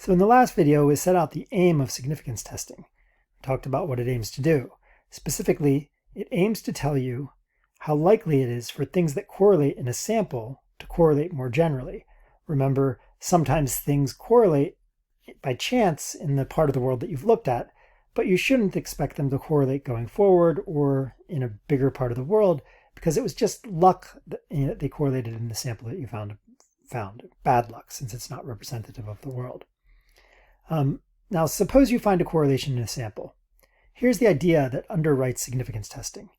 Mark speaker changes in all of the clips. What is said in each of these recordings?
Speaker 1: So in the last video, we set out the aim of significance testing. We talked about what it aims to do. Specifically, it aims to tell you how likely it is for things that correlate in a sample to correlate more generally. Remember, sometimes things correlate by chance in the part of the world that you've looked at, but you shouldn't expect them to correlate going forward or in a bigger part of the world because it was just luck that they correlated in the sample that you found. Bad luck, since it's not representative of the world. Now, suppose you find a correlation in a sample. Here's the idea that underwrites significance testing.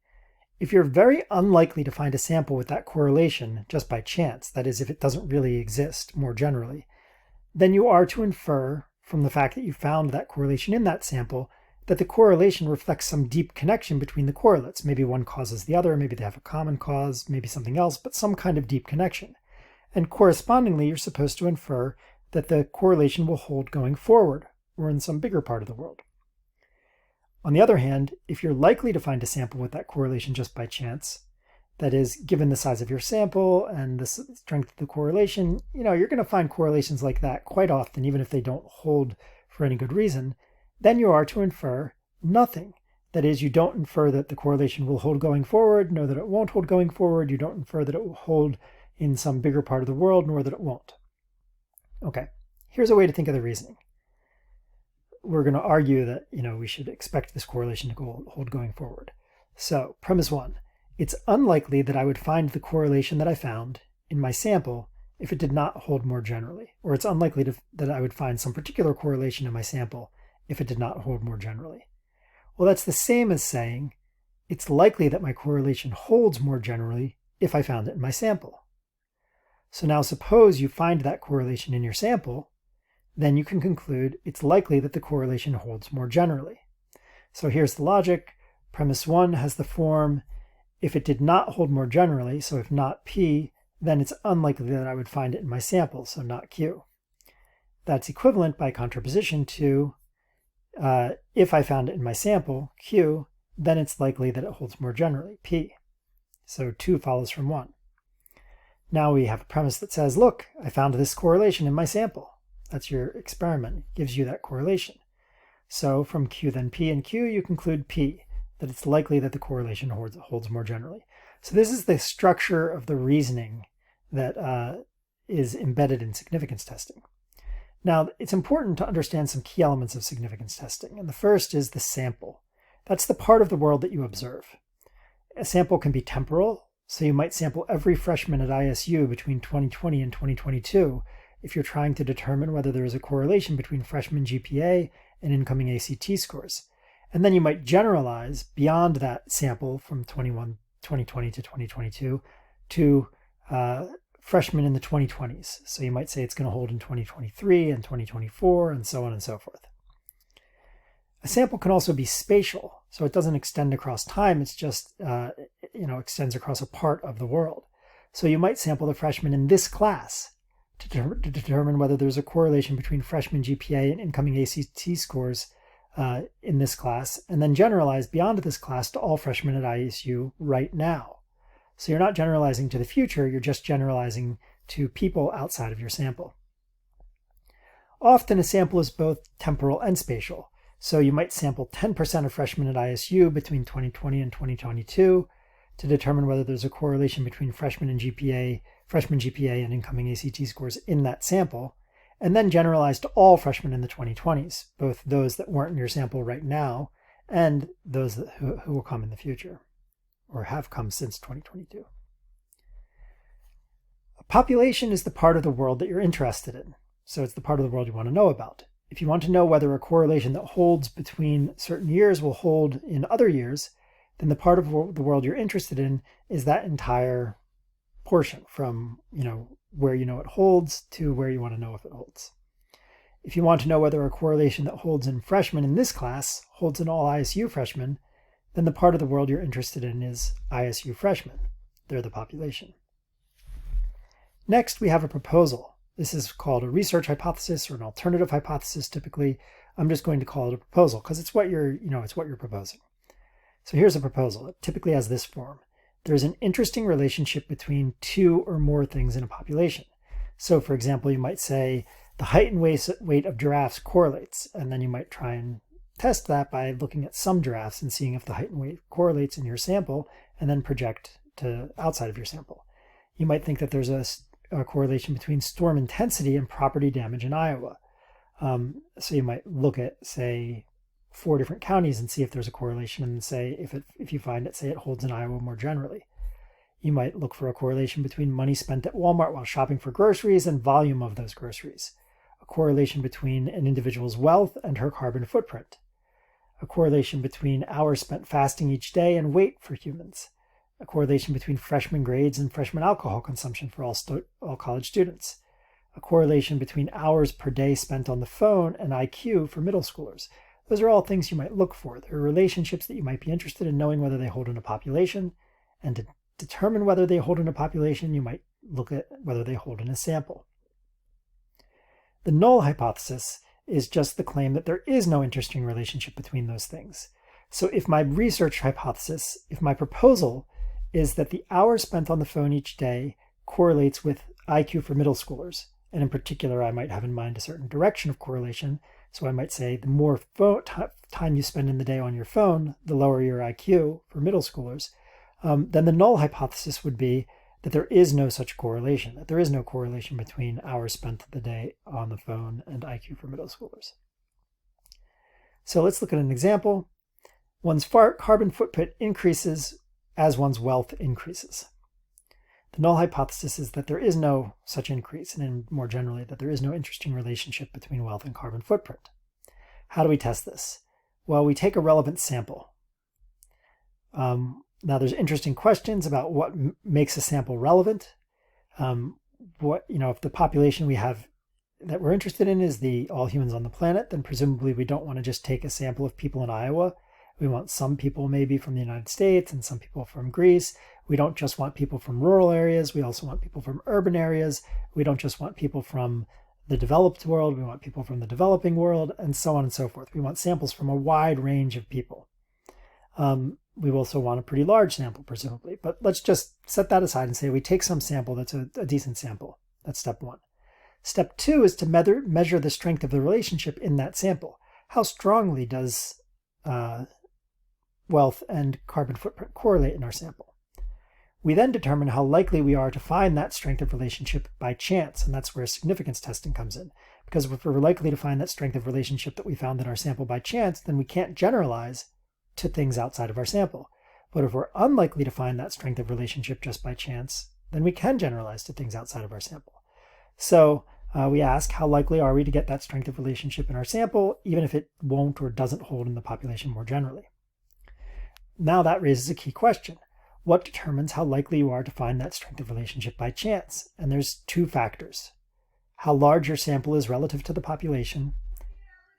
Speaker 1: If you're very unlikely to find a sample with that correlation just by chance, that is, if it doesn't really exist more generally, then you are to infer from the fact that you found that correlation in that sample that the correlation reflects some deep connection between the correlates. Maybe one causes the other, maybe they have a common cause, maybe something else, but some kind of deep connection. And correspondingly, you're supposed to infer that the correlation will hold going forward or in some bigger part of the world. On the other hand, if you're likely to find a sample with that correlation just by chance, that is, given the size of your sample and the strength of the correlation, you're going to find correlations like that quite often, even if they don't hold for any good reason, then you are to infer nothing. That is, you don't infer that the correlation will hold going forward, nor that it won't hold going forward. You don't infer that it will hold in some bigger part of the world, nor that it won't. Okay, here's a way to think of the reasoning. We're going to argue that, we should expect this correlation to hold going forward. So, premise one, it's unlikely that I would find the correlation that I found in my sample if it did not hold more generally, or it's unlikely that I would find some particular correlation in my sample if it did not hold more generally. Well, that's the same as saying it's likely that my correlation holds more generally if I found it in my sample. So now suppose you find that correlation in your sample, then you can conclude it's likely that the correlation holds more generally. So here's the logic. Premise one has the form, if it did not hold more generally, so if not P, then it's unlikely that I would find it in my sample, so not Q. That's equivalent by contraposition to if I found it in my sample, Q, then it's likely that it holds more generally, P. So 2 follows from 1. Now we have a premise that says, look, I found this correlation in my sample. That's your experiment. It gives you that correlation. So from Q then P and Q, you conclude P, that it's likely that the correlation holds more generally. So this is the structure of the reasoning that is embedded in significance testing. Now, it's important to understand some key elements of significance testing. And the first is the sample. That's the part of the world that you observe. A sample can be temporal. So you might sample every freshman at ISU between 2020 and 2022 if you're trying to determine whether there is a correlation between freshman GPA and incoming ACT scores. And then you might generalize beyond that sample from 2020 to 2022 to freshmen in the 2020s. So you might say it's going to hold in 2023 and 2024 and so on and so forth. A sample can also be spatial, so it doesn't extend across time, it's just, extends across a part of the world. So you might sample the freshmen in this class to determine whether there's a correlation between freshman GPA and incoming ACT scores in this class, and then generalize beyond this class to all freshmen at ISU right now. So you're not generalizing to the future, you're just generalizing to people outside of your sample. Often a sample is both temporal and spatial. So you might sample 10% of freshmen at ISU between 2020 and 2022 to determine whether there's a correlation between freshman GPA and incoming ACT scores in that sample, and then generalize to all freshmen in the 2020s, both those that weren't in your sample right now and those who will come in the future, or have come since 2022. A population is the part of the world that you're interested in, so it's the part of the world you want to know about. If you want to know whether a correlation that holds between certain years will hold in other years, then the part of the world you're interested in is that entire portion from, where you know it holds to where you want to know if it holds. If you want to know whether a correlation that holds in freshmen in this class holds in all ISU freshmen, then the part of the world you're interested in is ISU freshmen. They're the population. Next, we have a proposal. This is called a research hypothesis or an alternative hypothesis. Typically, I'm just going to call it a proposal because it's what you're proposing. So here's a proposal. It typically has this form. There's an interesting relationship between two or more things in a population. So for example, you might say the height and weight of giraffes correlates. And then you might try and test that by looking at some giraffes and seeing if the height and weight correlates in your sample, and then project to outside of your sample. You might think that there's a correlation between storm intensity and property damage in Iowa. So you might look at, say, 4 different counties and see if there's a correlation, and say if you find it, say it holds in Iowa more generally. You might look for a correlation between money spent at Walmart while shopping for groceries and volume of those groceries. A correlation between an individual's wealth and her carbon footprint. A correlation between hours spent fasting each day and weight for humans. A correlation between freshman grades and freshman alcohol consumption for all college students. A correlation between hours per day spent on the phone and IQ for middle schoolers. Those are all things you might look for. They're relationships that you might be interested in knowing whether they hold in a population, and to determine whether they hold in a population, you might look at whether they hold in a sample. The null hypothesis is just the claim that there is no interesting relationship between those things. So if my research hypothesis, if my proposal is that the hours spent on the phone each day correlates with IQ for middle schoolers, and in particular I might have in mind a certain direction of correlation, so I might say the more time you spend in the day on your phone, the lower your IQ for middle schoolers, then the null hypothesis would be that there is no such correlation, that there is no correlation between hours spent of the day on the phone and IQ for middle schoolers. So let's look at an example. One's carbon footprint increases as one's wealth increases. The null hypothesis is that there is no such increase, and more generally, that there is no interesting relationship between wealth and carbon footprint. How do we test this? Well, we take a relevant sample. Now, there's interesting questions about what makes a sample relevant. If the population we have that we're interested in is all humans on the planet, then presumably we don't want to just take a sample of people in Iowa. We want some people maybe from the United States and some people from Greece. We don't just want people from rural areas. We also want people from urban areas. We don't just want people from the developed world. We want people from the developing world, and so on and so forth. We want samples from a wide range of people. We also want a pretty large sample, presumably. But let's just set that aside and say we take some sample that's a decent sample. That's step 1. Step 2 is to measure the strength of the relationship in that sample. How strongly does wealth and carbon footprint correlate in our sample? We then determine how likely we are to find that strength of relationship by chance, and that's where significance testing comes in. Because if we're likely to find that strength of relationship that we found in our sample by chance, then we can't generalize to things outside of our sample. But if we're unlikely to find that strength of relationship just by chance, then we can generalize to things outside of our sample. So we ask, how likely are we to get that strength of relationship in our sample, even if it won't or doesn't hold in the population more generally? Now that raises a key question. What determines how likely you are to find that strength of relationship by chance? And there's 2 factors. How large your sample is relative to the population,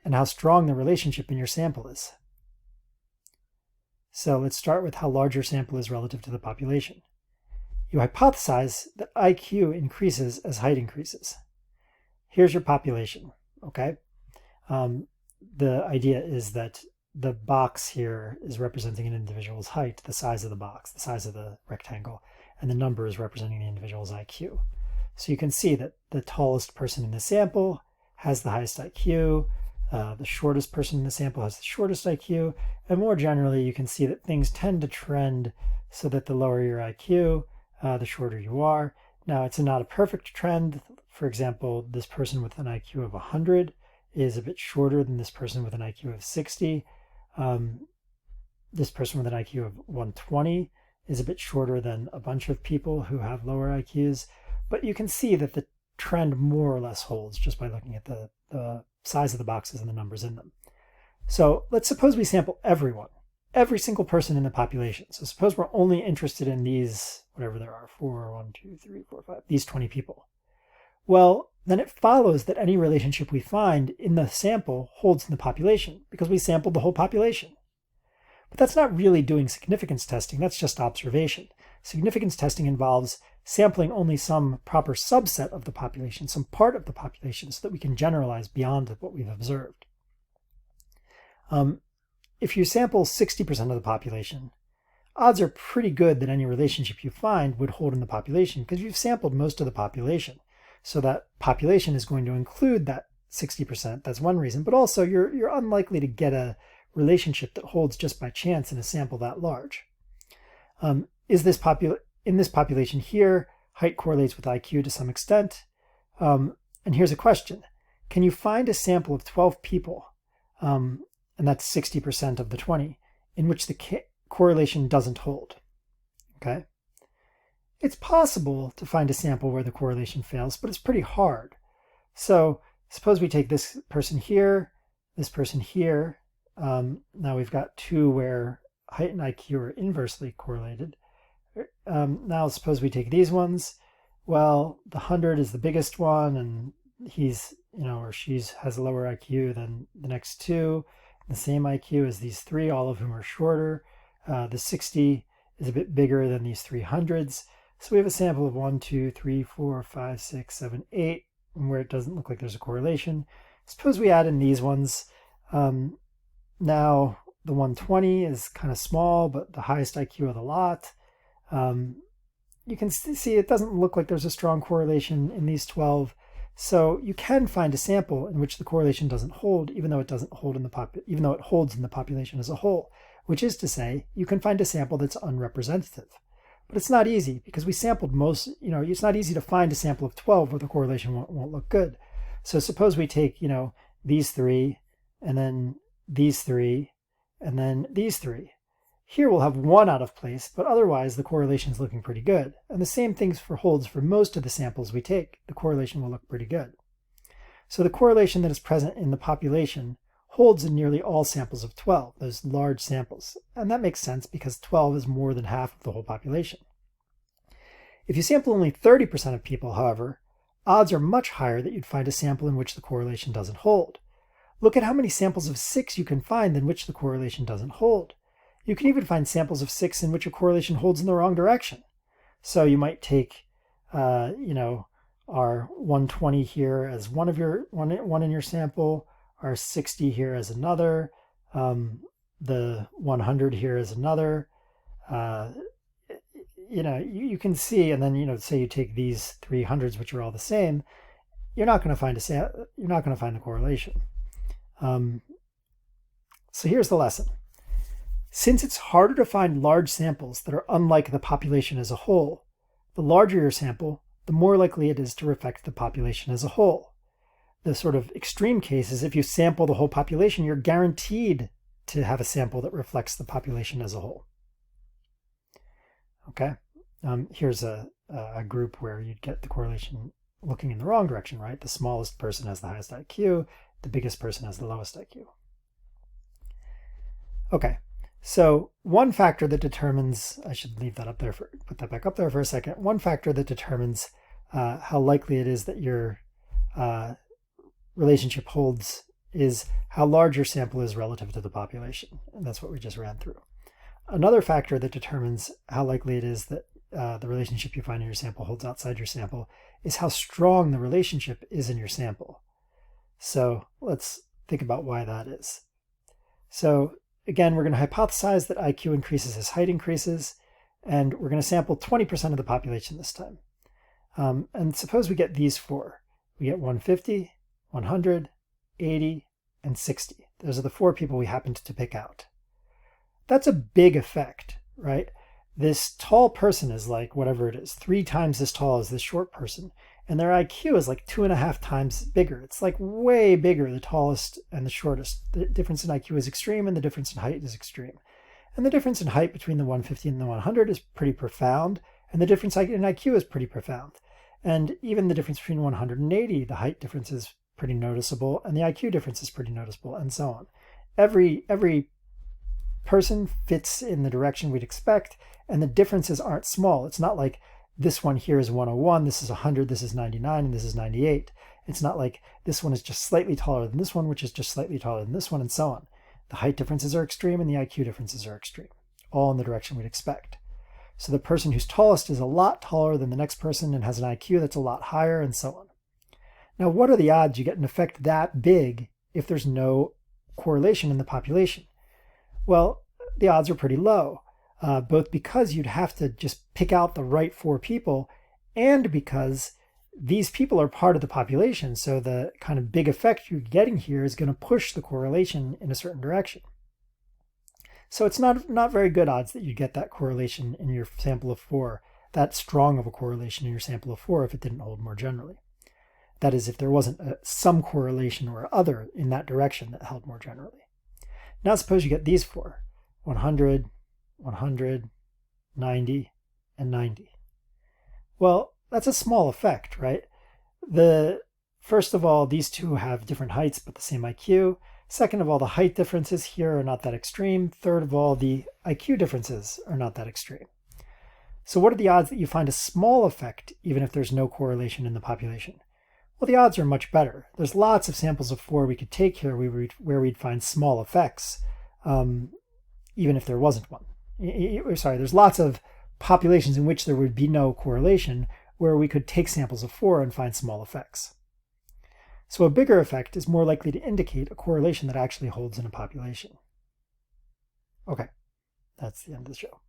Speaker 1: and how strong the relationship in your sample is. So let's start with how large your sample is relative to the population. You hypothesize that IQ increases as height increases. Here's your population, okay? The idea is that the box here is representing an individual's height, the size of the box, the size of the rectangle, and the number is representing the individual's IQ. So you can see that the tallest person in the sample has the highest IQ, the shortest person in the sample has the shortest IQ, and more generally you can see that things tend to trend so that the lower your IQ, the shorter you are. Now it's not a perfect trend. For example, this person with an IQ of 100 is a bit shorter than this person with an IQ of 60. This person with an IQ of 120 is a bit shorter than a bunch of people who have lower IQs, but you can see that the trend more or less holds just by looking at the size of the boxes and the numbers in them. So let's suppose we sample everyone, every single person in the population. So suppose we're only interested in these, whatever there are, 5, these 20 people. Well, then it follows that any relationship we find in the sample holds in the population because we sampled the whole population. But that's not really doing significance testing, that's just observation. Significance testing involves sampling only some proper subset of the population, some part of the population, so that we can generalize beyond what we've observed. If you sample 60% of the population, odds are pretty good that any relationship you find would hold in the population because you've sampled most of the population. So that population is going to include that 60%. That's one reason. But also you're unlikely to get a relationship that holds just by chance in a sample that large. In this population here, height correlates with IQ to some extent. And here's a question. Can you find a sample of 12 people, and that's 60% of the 20, in which the correlation doesn't hold? Okay. It's possible to find a sample where the correlation fails, but it's pretty hard. So suppose we take this person here, this person here. Now we've got two where height and IQ are inversely correlated. Now suppose we take these ones. Well, the 100 is the biggest one, and he's, or she's has a lower IQ than the next two. The same IQ as these three, all of whom are shorter. The 60 is a bit bigger than these 300s. So we have a sample of 1, 2, 3, 4, 5, 6, 7, 8, where it doesn't look like there's a correlation. Suppose we add in these ones. Now the 120 is kind of small, but the highest IQ of the lot. You can see it doesn't look like there's a strong correlation in these 12. So you can find a sample in which the correlation doesn't hold, even though it doesn't hold in the even though it holds in the population as a whole, which is to say you can find a sample that's unrepresentative. But it's not easy because we sampled most, it's not easy to find a sample of 12 where the correlation won't look good. So suppose we take, these three, and then these three, and then these three. Here we'll have one out of place, but otherwise the correlation is looking pretty good. And the same thing holds for most of the samples we take. The correlation will look pretty good. So the correlation that is present in the population holds in nearly all samples of 12, those large samples. And that makes sense because 12 is more than half of the whole population. If you sample only 30% of people, however, odds are much higher that you'd find a sample in which the correlation doesn't hold. Look at how many samples of 6 you can find in which the correlation doesn't hold. You can even find samples of 6 in which a correlation holds in the wrong direction. So you might take, our 120 here as one in your sample, our 60 here as another, the 100 here as another. You can see, and then say you take these 300s, which are all the same, you're not going to find the correlation. So here's the lesson. Since it's harder to find large samples that are unlike the population as a whole, the larger your sample, the more likely it is to reflect the population as a whole. The sort of extreme case is if you sample the whole population, you're guaranteed to have a sample that reflects the population as a whole. Okay, here's a group where you'd get the correlation looking in the wrong direction, right? The smallest person has the highest IQ, the biggest person has the lowest IQ. Okay. So one factor that determines, I should leave that up there, put that back up there for a second. One factor that determines how likely it is that your relationship holds is how large your sample is relative to the population. And that's what we just ran through. Another factor that determines how likely it is that the relationship you find in your sample holds outside your sample is how strong the relationship is in your sample. So let's think about why that is. So again, we're going to hypothesize that IQ increases as height increases, and we're going to sample 20% of the population this time. And suppose we get these four. We get 150, 100, 80, and 60. Those are the 4 people we happened to pick out. That's a big effect, right? This tall person is like, whatever it is, 3 times as tall as this short person, and their IQ is like 2.5 times bigger. It's like way bigger, the tallest and the shortest. The difference in IQ is extreme, and the difference in height is extreme. And the difference in height between the 150 and the 100 is pretty profound, and the difference in IQ is pretty profound. And even the difference between 100 and 80, the height difference is pretty noticeable, and the IQ difference is pretty noticeable, and so on. Every person fits in the direction we'd expect, and the differences aren't small. It's not like this one here is 101, this is 100, this is 99, and this is 98. It's not like this one is just slightly taller than this one, which is just slightly taller than this one, and so on. The height differences are extreme, and the IQ differences are extreme, all in the direction we'd expect. So the person who's tallest is a lot taller than the next person and has an IQ that's a lot higher, and so on. Now, what are the odds you get an effect that big if there's no correlation in the population? Well, the odds are pretty low, both because you'd have to just pick out the right 4 people and because these people are part of the population, so the kind of big effect you're getting here is going to push the correlation in a certain direction. So it's not very good odds that you get that correlation in your sample of 4, that strong of a correlation in your sample of 4 if it didn't hold more generally. That is, if there wasn't some correlation or other in that direction that held more generally. Now suppose you get these 4, 100, 100, 90, and 90. Well, that's a small effect, right? First of all, these two have different heights but the same IQ. Second of all, the height differences here are not that extreme. Third of all, the IQ differences are not that extreme. So what are the odds that you find a small effect even if there's no correlation in the population? Well, the odds are much better. There's lots of samples of 4 we could take here where we'd find small effects, even if there wasn't one. There's lots of populations in which there would be no correlation where we could take samples of 4 and find small effects. So a bigger effect is more likely to indicate a correlation that actually holds in a population. Okay, that's the end of the show.